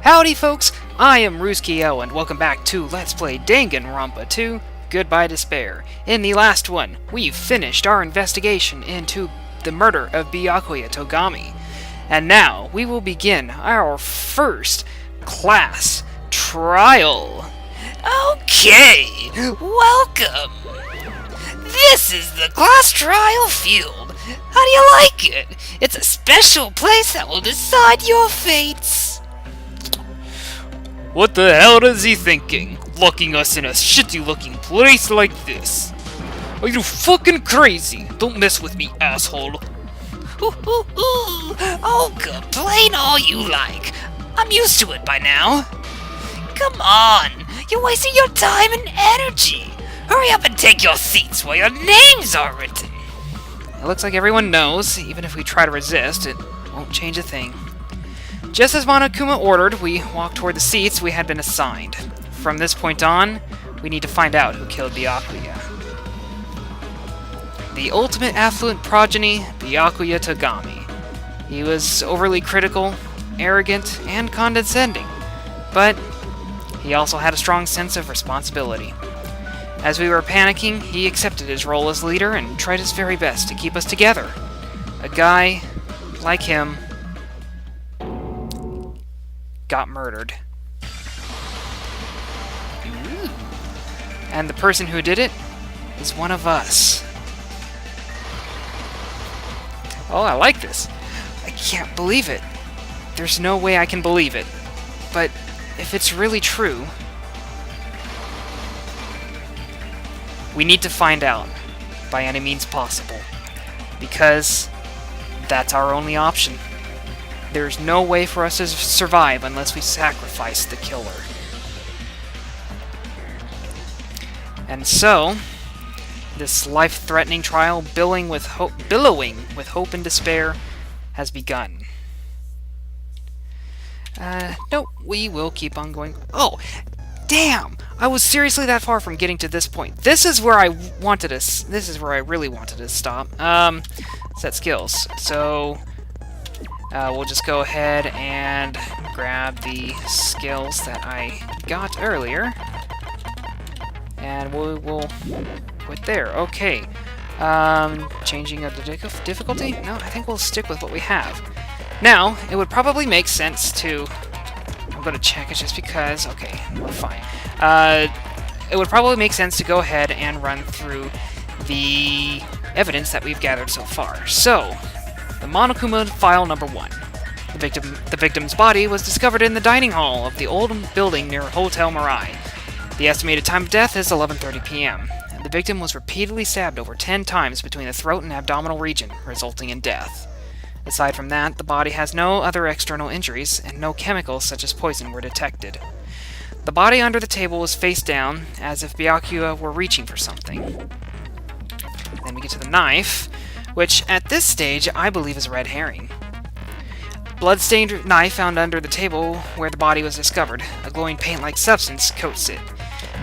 Howdy folks, I am Ruski and welcome back to Let's Play Danganronpa 2, Goodbye Despair. In the last one, we finished our investigation into the murder of Byakuya Togami. And now, we will begin our first class trial. Okay, welcome. This is the class trial field. How do you like it? It's a special place that will decide your fates. What the hell is he thinking? Locking us in a shitty-looking place like this? Are you fucking crazy? Don't mess with me, asshole. Oh, complain all you like. I'm used to it by now. Come on, you're wasting your time and energy. Hurry up and take your seats while your names are written. It looks like everyone knows. Even if we try to resist, it won't change a thing. Just as Monokuma ordered, we walked toward the seats we had been assigned. From this point on, we need to find out who killed Byakuya. The ultimate affluent progeny, Byakuya Togami. He was overly critical, arrogant, and condescending, but he also had a strong sense of responsibility. As we were panicking, he accepted his role as leader and tried his very best to keep us together. A guy like him got murdered. Ooh. And the person who did it is one of us. Oh, I like this. I can't believe it. There's no way I can believe it. But if it's really true, we need to find out by any means possible. Because that's our only option. There's no way for us to survive unless we sacrifice the killer. And so, this life-threatening trial billowing with hope and despair has begun. Nope, we will keep on going. Oh, damn! I was seriously that far from getting to this point. This is where I wanted to. This is where I really wanted to stop. Set skills. So we'll just go ahead and grab the skills that I got earlier, and we'll put there. Okay. Changing of the difficulty? No, I think we'll stick with what we have. Now, it would probably make sense to... I'm going to check it just because... Okay, we're fine. It would probably make sense to go ahead and run through the evidence that we've gathered so far. So, the Monokuma file number 1. The victim's body was discovered in the dining hall of the old building near Hotel Mirai. The estimated time of death is 11:30 p.m. The victim was repeatedly stabbed over 10 times between the throat and abdominal region, resulting in death. Aside from that, the body has no other external injuries, and no chemicals such as poison were detected. The body under the table was face down, as if Byakuya were reaching for something. Then we get to the knife, which at this stage I believe is a red herring. Blood-stained knife found under the table where the body was discovered. A glowing paint-like substance coats it.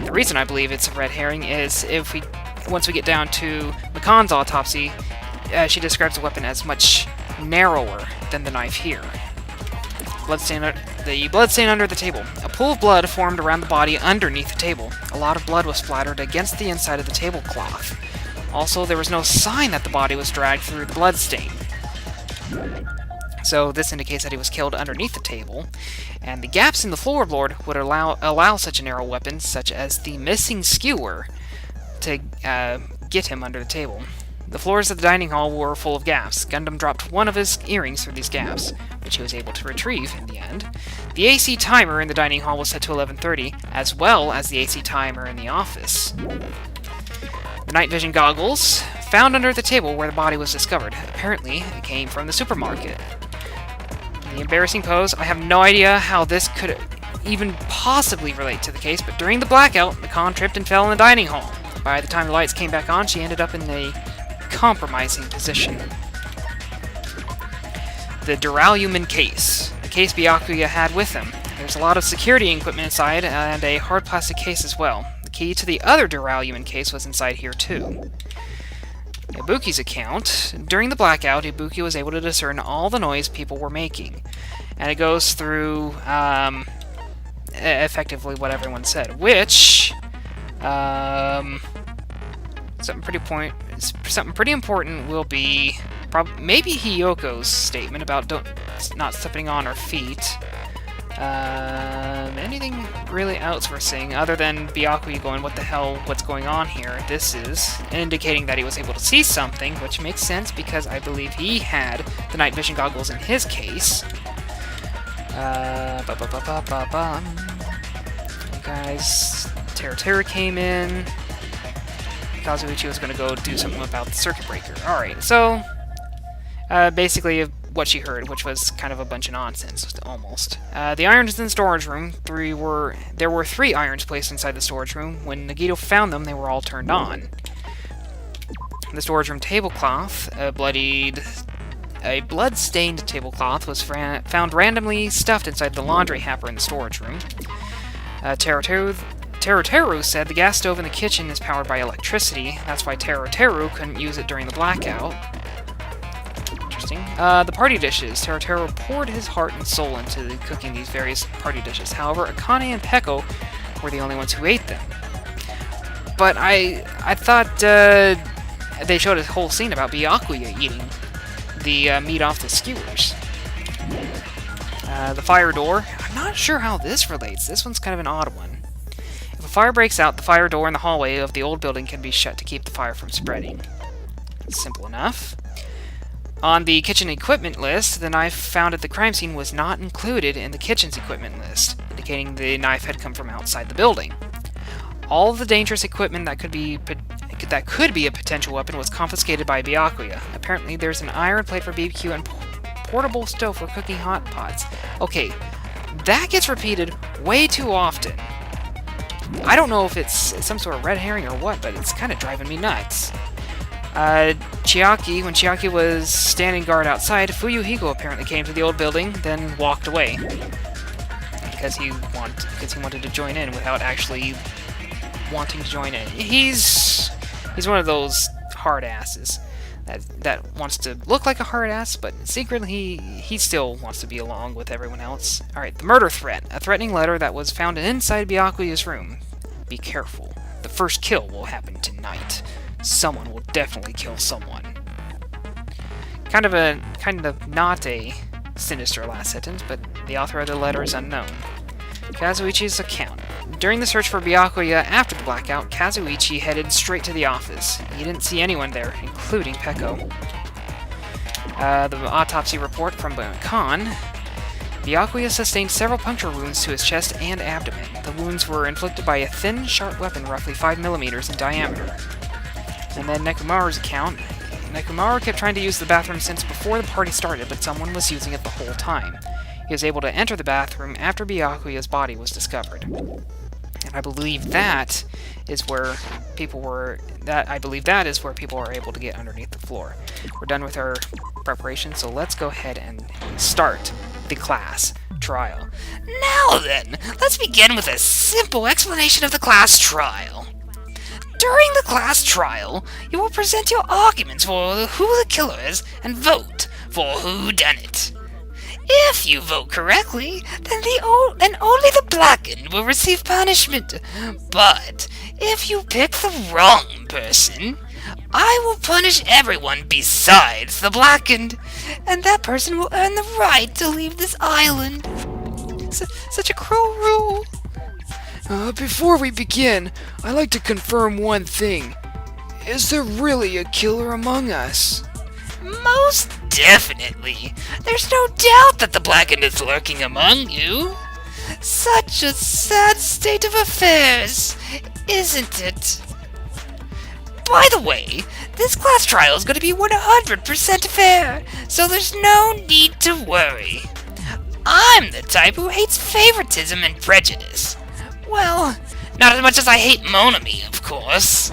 The reason I believe it's a red herring is once we get down to McConn's autopsy, she describes the weapon as much narrower than the knife here. The bloodstain under the table. A pool of blood formed around the body underneath the table. A lot of blood was splattered against the inside of the tablecloth. Also, there was no sign that the body was dragged through the bloodstain. So this indicates that he was killed underneath the table, and the gaps in the floorboard would allow such a narrow weapon, such as the missing skewer, to get him under the table. The floors of the dining hall were full of gaps. Gundam dropped one of his earrings through these gaps, which he was able to retrieve in the end. The AC timer in the dining hall was set to 11:30, as well as the AC timer in the office. The night vision goggles, found under the table where the body was discovered. Apparently, it came from the supermarket. The embarrassing pose, I have no idea how this could even possibly relate to the case, but during the blackout, McCann tripped and fell in the dining hall. By the time the lights came back on, she ended up in a compromising position. The duralumin case, the case Byakuya had with him. There's a lot of security equipment inside, and a hard plastic case as well. The key to the other duralumin case was inside here too. Ibuki's account. During the blackout, Ibuki was able to discern all the noise people were making. And it goes through effectively what everyone said, which something pretty important will be maybe Hiyoko's statement about not stepping on her feet. Anything really else we're seeing other than Byakuya going, what the hell, what's going on here? This is indicating that he was able to see something, which makes sense because I believe he had the night vision goggles in his case. Guys, Teru came in. Kazuichi was going to go do something about the circuit breaker. Alright, so basically what she heard, which was kind of a bunch of nonsense, almost. The irons in the storage room, there were 3 irons placed inside the storage room. When Nagito found them, they were all turned on. The storage room tablecloth, a blood-stained tablecloth, was found randomly stuffed inside the laundry hamper in the storage room. Teru said the gas stove in the kitchen is powered by electricity. That's why Teru couldn't use it during the blackout. Interesting. The party dishes. Teru poured his heart and soul into cooking these various party dishes. However, Akane and Peko were the only ones who ate them. But I thought they showed a whole scene about Byakuya eating the meat off the skewers. The fire door. I'm not sure how this relates. This one's kind of an odd one. If a fire breaks out, the fire door in the hallway of the old building can be shut to keep the fire from spreading. Simple enough. On the kitchen equipment list, the knife found at the crime scene was not included in the kitchen's equipment list, indicating the knife had come from outside the building. All of the dangerous equipment that could be a potential weapon was confiscated by Byakuya. Apparently, there's an iron plate for BBQ and portable stove for cooking hot pots. Okay, that gets repeated way too often. I don't know if it's some sort of red herring or what, but it's kind of driving me nuts. When Chiaki was standing guard outside, Fuyuhiko apparently came to the old building, then walked away. Because he wanted to join in without actually wanting to join in. He's one of those hard asses that wants to look like a hard ass, but secretly he still wants to be along with everyone else. Alright, the murder threat. A threatening letter that was found inside Byakuya's room. Be careful. The first kill will happen tonight. Someone will definitely kill someone. Kind of not a sinister last sentence, but the author of the letter is unknown. Kazuichi's account. During the search for Byakuya after the blackout, Kazuichi headed straight to the office. He didn't see anyone there, including Peko. The autopsy report from Khan. Byakuya sustained several puncture wounds to his chest and abdomen. The wounds were inflicted by a thin, sharp weapon roughly 5 millimeters in diameter. And then Nekomaru's account. Nekomaru kept trying to use the bathroom since before the party started, but someone was using it the whole time. He was able to enter the bathroom after Byakuya's body was discovered. And I believe that is where people were able to get underneath the floor. We're done with our preparation, so let's go ahead and start the class trial. Now then, let's begin with a simple explanation of the class trial. During the class trial, you will present your arguments for who the killer is and vote for who done it. If you vote correctly, then only the blackened will receive punishment. But if you pick the wrong person, I will punish everyone besides the blackened, and that person will earn the right to leave this island. Such a cruel rule. Before we begin, I'd like to confirm one thing. Is there really a killer among us? Most definitely. There's no doubt that the blackened is lurking among you. Such a sad state of affairs, isn't it? By the way, this class trial is going to be 100% fair, so there's no need to worry. I'm the type who hates favoritism and prejudice. Well, not as much as I hate Monami, of course.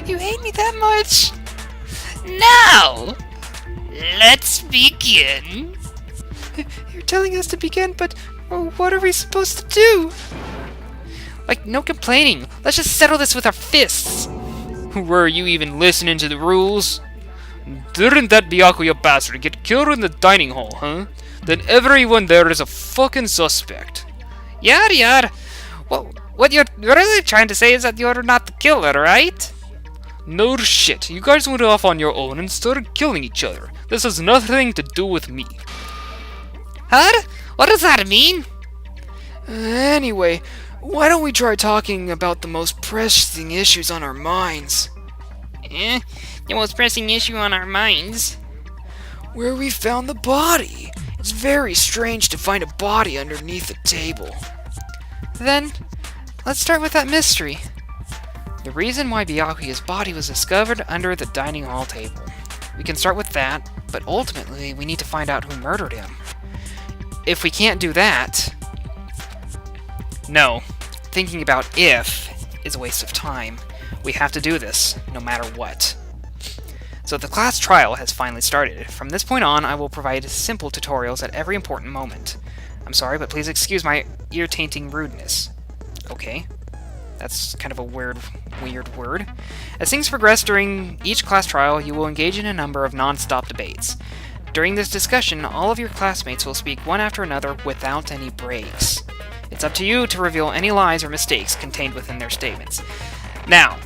You hate me that much? Now, let's begin. You're telling us to begin, but what are we supposed to do? Like, no complaining. Let's just settle this with our fists. Were you even listening to the rules? Didn't that Byakuya bastard get killed in the dining hall, huh? then everyone there is a fucking suspect. Yada yada. Well, what you're really trying to say is that you're not the killer, right? No shit, you guys went off on your own and started killing each other. This has nothing to do with me. Huh? What does that mean? Anyway, why don't we try talking about the most pressing issues on our minds? The most pressing issue on our minds? Where we found the body. It's very strange to find a body underneath a table. Then, let's start with that mystery. The reason why Byakuya's body was discovered under the dining hall table. We can start with that, but ultimately we need to find out who murdered him. If we can't do that... No, thinking about if is a waste of time. We have to do this, no matter what. So the class trial has finally started. From this point on, I will provide simple tutorials at every important moment. I'm sorry, but please excuse my ear-tainting rudeness. Okay. That's kind of a weird word. As things progress during each class trial, you will engage in a number of non-stop debates. During this discussion, all of your classmates will speak one after another without any breaks. It's up to you to reveal any lies or mistakes contained within their statements. Now,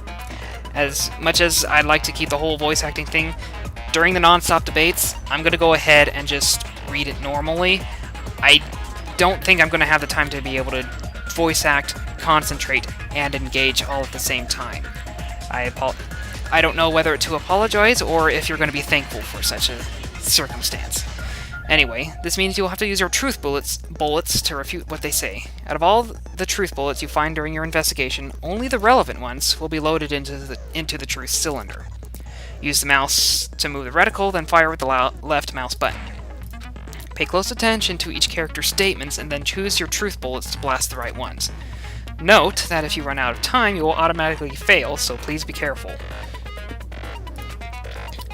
as much as I'd like to keep the whole voice acting thing, during the non-stop debates, I'm going to go ahead and just read it normally. I don't think I'm going to have the time to be able to voice act, concentrate, and engage all at the same time. I don't know whether to apologize or if you're going to be thankful for such a circumstance. Anyway, this means you'll have to use your truth bullets to refute what they say. Out of all the truth bullets you find during your investigation, only the relevant ones will be loaded into the truth cylinder. Use the mouse to move the reticle, then fire with the left mouse button. Pay close attention to each character's statements, and then choose your truth bullets to blast the right ones. Note that if you run out of time, you will automatically fail, so please be careful.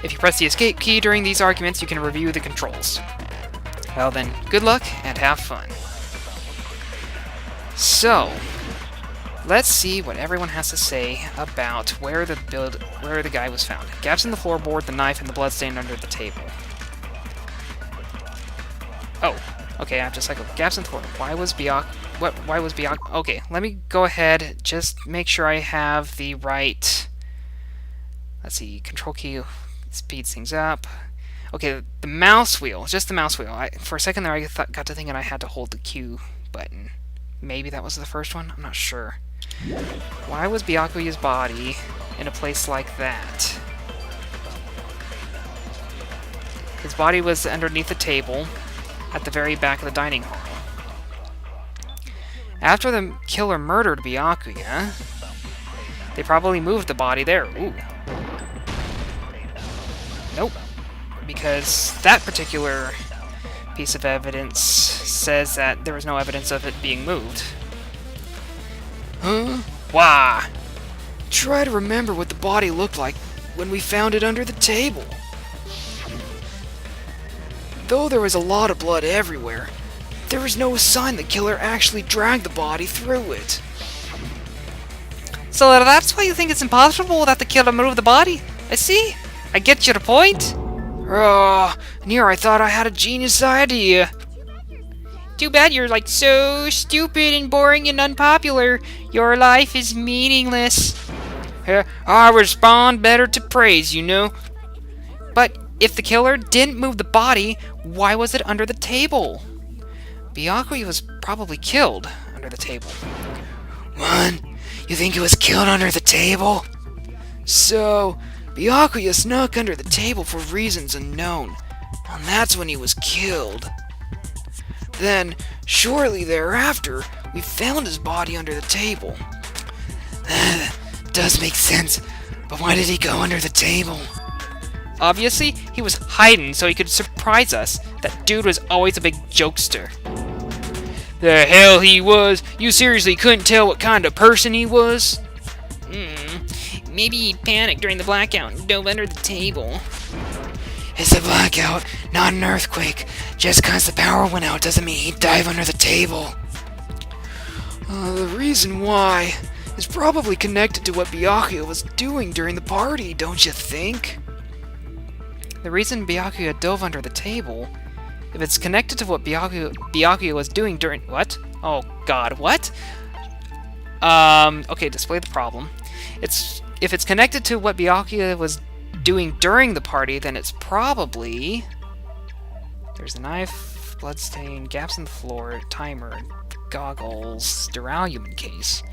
If you press the escape key during these arguments, you can review the controls. Well then, good luck and have fun. So, let's see what everyone has to say about where the guy was found. Gaps in the floorboard, the knife, and the bloodstain under the table. Oh, okay, I have to cycle. Gaps in the floor. Why was Byakuya... Okay, let me go ahead, just make sure I have the right... Let's see, control key speeds things up. Okay, the mouse wheel, just the mouse wheel. For a second there I got to thinking I had to hold the Q button. Maybe that was the first one? I'm not sure. Why was Byakuya's body in a place like that? His body was underneath the table at the very back of the dining hall. After the killer murdered Byakuya, they probably moved the body there. Ooh. Nope. Because that particular piece of evidence says that there was no evidence of it being moved. Huh? Why? Try to remember what the body looked like when we found it under the table. Though there was a lot of blood everywhere, there was no sign the killer actually dragged the body through it. So that's why you think it's impossible that the killer moved the body? I see. I get your point. Near I thought I had a genius idea. Too bad you're like so stupid and boring and unpopular. Your life is meaningless. I respond better to praise, you know. But if the killer didn't move the body, why was it under the table? Byakuya was probably killed under the table. What? You think it was killed under the table? So, Byakuya snuck under the table for reasons unknown, and that's when he was killed. Then, shortly thereafter, we found his body under the table. Does make sense, but why did he go under the table? Obviously, he was hiding so he could surprise us. That dude was always a big jokester. The hell he was? You seriously couldn't tell what kind of person he was? Maybe he panicked during the blackout and dove under the table. It's a blackout, not an earthquake. Just 'cause the power went out doesn't mean he'd dive under the table. The reason why is probably connected to what Byakuya was doing during the party, don't you think? The reason Byakuya dove under the table If it's connected to what Byakuya was doing during... What? Oh, God, what? Okay, display the problem. If it's connected to what Byakuya was doing during the party, then it's probably... There's a knife, bloodstain, gaps in the floor, timer, goggles, duralumin case.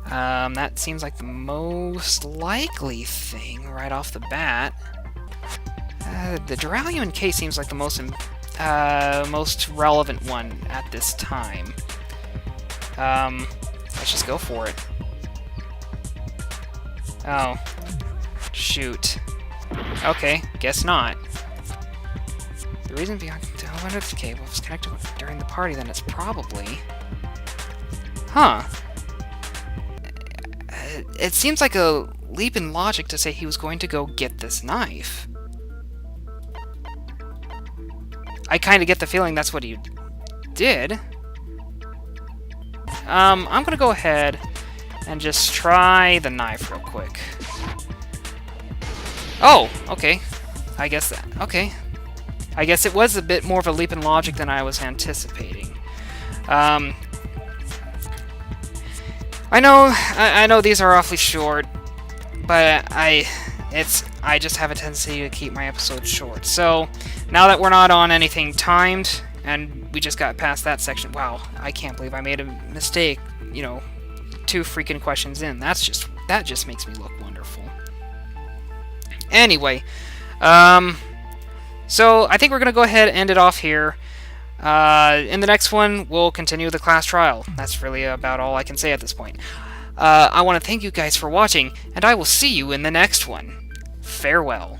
That seems like the most likely thing right off the bat. The duralumin case seems like the most relevant one at this time. Let's just go for it. Oh. Shoot. Okay, guess not. The reason behind the cable was connected during the party, then it's probably... Huh. It seems like a leap in logic to say he was going to go get this knife. I kind of get the feeling that's what he did. I'm gonna go ahead and just try the knife real quick. Oh, okay. I guess that... Okay. I guess it was a bit more of a leap in logic than I was anticipating. I know these are awfully short, but I just have a tendency to keep my episodes short. So, now that we're not on anything timed, and we just got past that section, wow, I can't believe I made a mistake, 2 freaking questions in. That just makes me look wonderful. Anyway, so I think we're going to go ahead and end it off here. In the next one, we'll continue the class trial. That's really about all I can say at this point. I want to thank you guys for watching, and I will see you in the next one. Farewell.